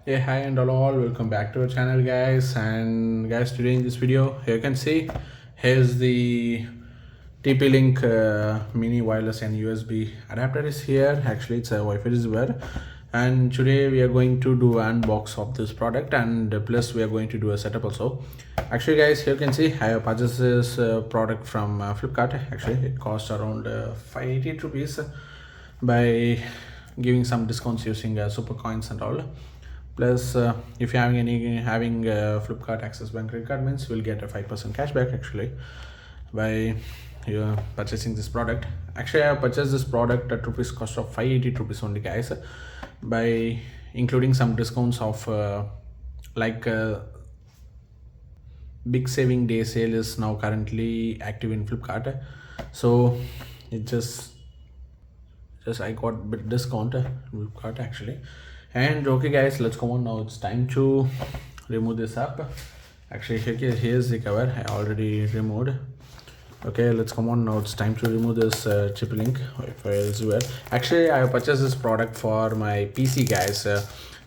Hey, hi and all, welcome back to our channel, guys. And guys, today in this video, here you can see here's the TP-Link mini wireless and USB adapter is here. Actually, it's a Wi-Fi receiver. And today we are going to do an unbox of this product, and plus we are going to do a setup also. Actually, guys, here you can see I have purchased this product from Flipkart. Actually, it cost around 580 rupees by giving some discounts using super coins and all. Plus if you're having Flipkart Access Bank credit card, means we'll get a 5% cashback actually by purchasing this product. Actually, I have purchased this product at rupees cost of 580 rupees only, guys, by including some discounts of like big saving day sale is now currently active in Flipkart. So it just I got bit discount Flipkart actually. And okay, guys, let's go on now. It's time to remove this app. Actually, here's the cover. I already removed. Okay, let's come on now. It's time to remove this TP-Link Wi-Fi receiver. Actually, I have purchased this product for my PC, guys.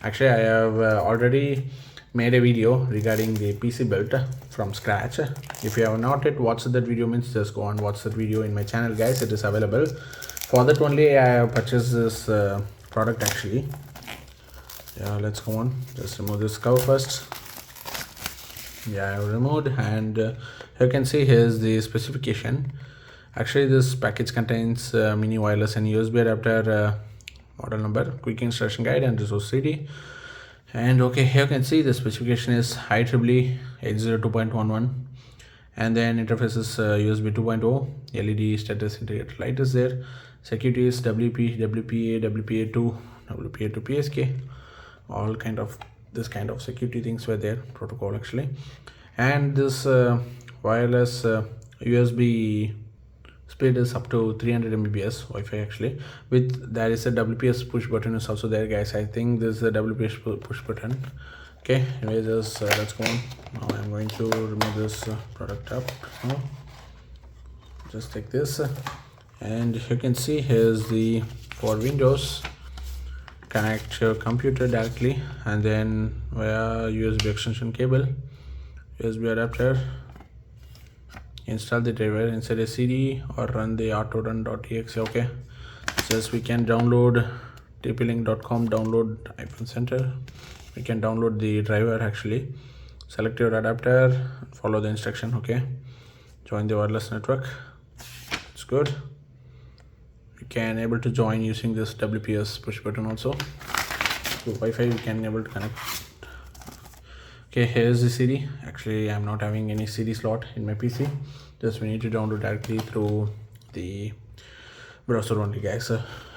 Actually, I have already made a video regarding the PC build from scratch. If you have not yet watched that video, means just go and watch that video in my channel, guys. It is available. For that only I have purchased this product actually. Yeah, let's go on. Just remove this cover first. Yeah, I have removed, and you can see here's the specification. Actually, this package contains mini wireless and USB adapter, model number, quick installation guide, and resource CD. And okay, here you can see the specification is IEEE 802.11, and then interface is USB 2.0, LED status indicator light is there, security is WP, WPA, WPA2, WPA2 PSK, all kind of this kind of security things were there, protocol actually. And this wireless USB speed is up to 300 Mbps Wi-Fi actually. With there is a WPS push button is also there, guys. I think this is a WPS push button. Okay, anyway, just let's go on. Now I'm going to remove this product up. Just take this, and you can see here's the for Windows. Connect your computer directly, and then via USB extension cable, USB adapter, install the driver inside a CD or run the autorun.exe. okay, just we can download tplink.com, download iPhone Center. We can download the driver actually. Select your adapter, follow the instruction. Okay, join the wireless network. It's good. You can able to join using this WPS push button also. To Wi-Fi we can able to connect. Okay, here's the CD. Actually, I'm not having any CD slot in my PC. Just we need to download directly through the browser only, guys.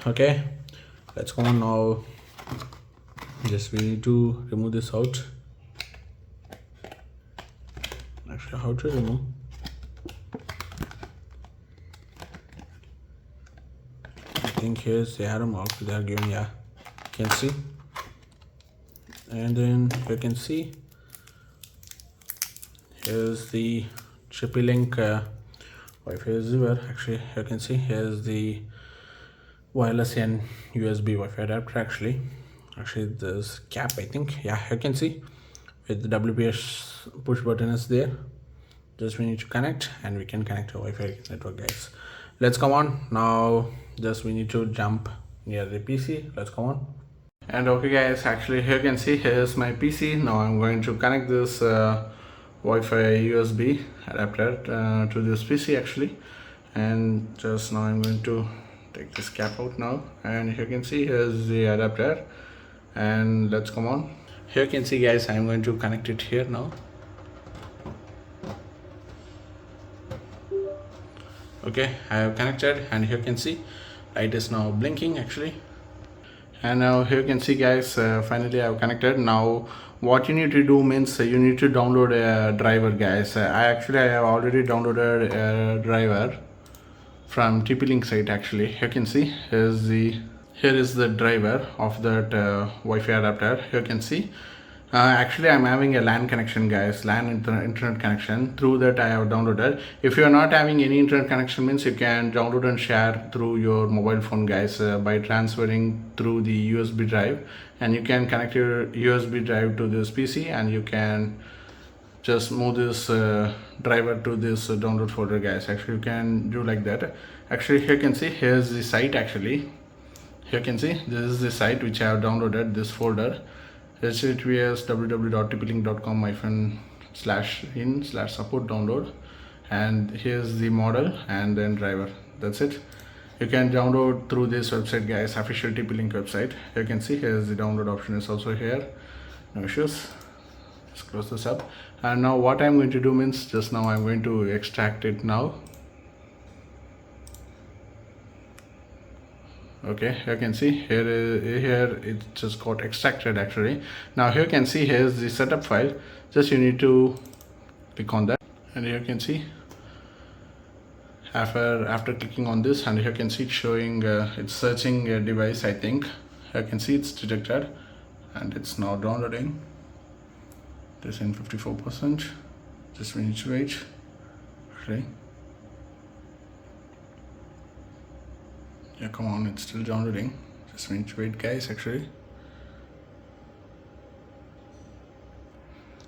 Okay, let's go on now. Just we need to remove this out. Actually, how to remove? I think here's the arrow mark they are giving. Yeah, you can see. And then you can see here's the TP-Link Wi-Fi receiver. Actually, you can see here's the wireless and USB Wi-Fi adapter actually. This cap, I think. Yeah, you can see with the WPS push button is there. Just we need to connect, and we can connect to Wi-Fi network, guys. Let's come on now. Just we need to jump near the PC. Let's come on. And okay, guys, actually here you can see here's my PC. Now I'm going to connect this Wi-Fi USB adapter to this PC actually. And just now I'm going to take this cap out now, and here you can see here's the adapter. And let's come on. Here you can see, guys, I'm going to connect it here now. Okay, I have connected, and here you can see light is now blinking actually. And now here you can see, guys, finally I have connected. Now what you need to do means you need to download a driver, guys. I have already downloaded a driver from TP-Link site actually. You can see here is the driver of that Wi-Fi adapter. Here you can see Actually, I'm having a LAN connection, guys. LAN internet connection. Through that, I have downloaded. If you are not having any internet connection, means you can download and share through your mobile phone, guys, by transferring through the USB drive. And you can connect your USB drive to this PC, and you can just move this driver to this download folder, guys. Actually, you can do like that. Actually, here you can see, here's the site. Actually, here you can see this is the site which I have downloaded, this folder. https www.tplink.com/in/support download, and here's the model and then driver. That's it. You can download through this website, guys, official TP-Link website. You can see here's the download option is also here. No issues. Just close this up. And now what I'm going to do means, just now I'm going to extract it now. Okay, you can see here it just got extracted. Actually, now here you can see here's the setup file. Just you need to click on that, and here you can see after clicking on this, and here you can see it's showing it's searching a device. I think you can see it's detected, and it's now downloading. This in 54%. Just we need to wait. Okay. Yeah, come on, it's still downloading. Just need to wait, guys. Actually,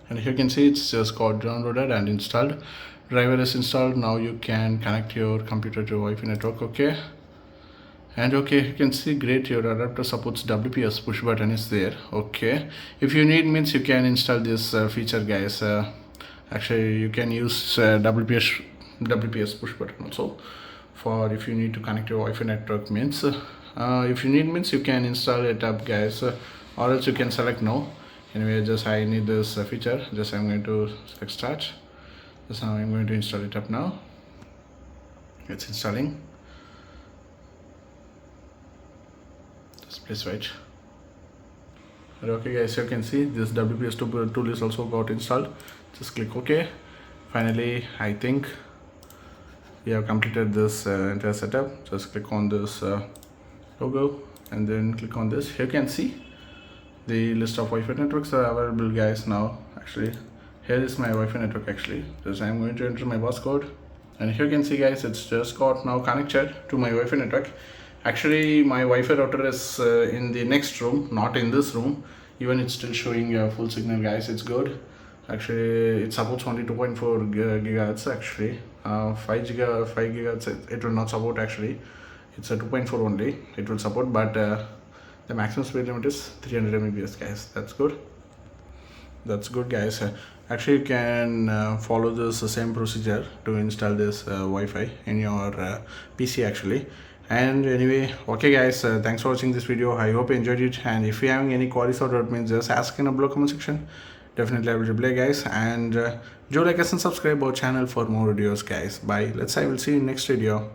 and here you can see it's just got downloaded and installed. Driver is installed. Now you can connect your computer to Wi-Fi network. Okay, and okay, you can see great, your adapter supports WPS, push button is there. Okay, if you need, means you can install this feature, guys. Actually, you can use WPS push button also for if you need to connect your Wi-Fi network, means if you need, means you can install it up, guys, or else you can select no. Anyway, just I need this feature. Just I'm going to select start. Just now I'm going to install it up now. It's installing. Just please wait. Okay, guys, you can see this WPS tool is also got installed. Just click OK. Finally, I think we have completed this entire setup. Just click on this logo and then click on this. Here you can see the list of Wi-Fi networks are available, guys. Now actually here is my Wi-Fi network. Actually, just I'm going to enter my passcode, and here you can see, guys, it's just got now connected to my Wi-Fi network. Actually, my Wi-Fi router is in the next room, not in this room. Even it's still showing a full signal, guys. It's good. Actually, it supports only 2.4 gigahertz. Actually, 5 gigahertz it will not support. Actually, it's a 2.4 only it will support, but the maximum speed limit is 300 Mbps, guys. That's good. That's good, guys. Actually, you can follow this same procedure to install this Wi-Fi in your PC, actually. And anyway, okay, guys, thanks for watching this video. I hope you enjoyed it, and if you're having any queries or doubt, means just ask in the below comment section. Definitely I will reply, guys. And do like us and subscribe our channel for more videos, guys. Bye. I will see you in next video.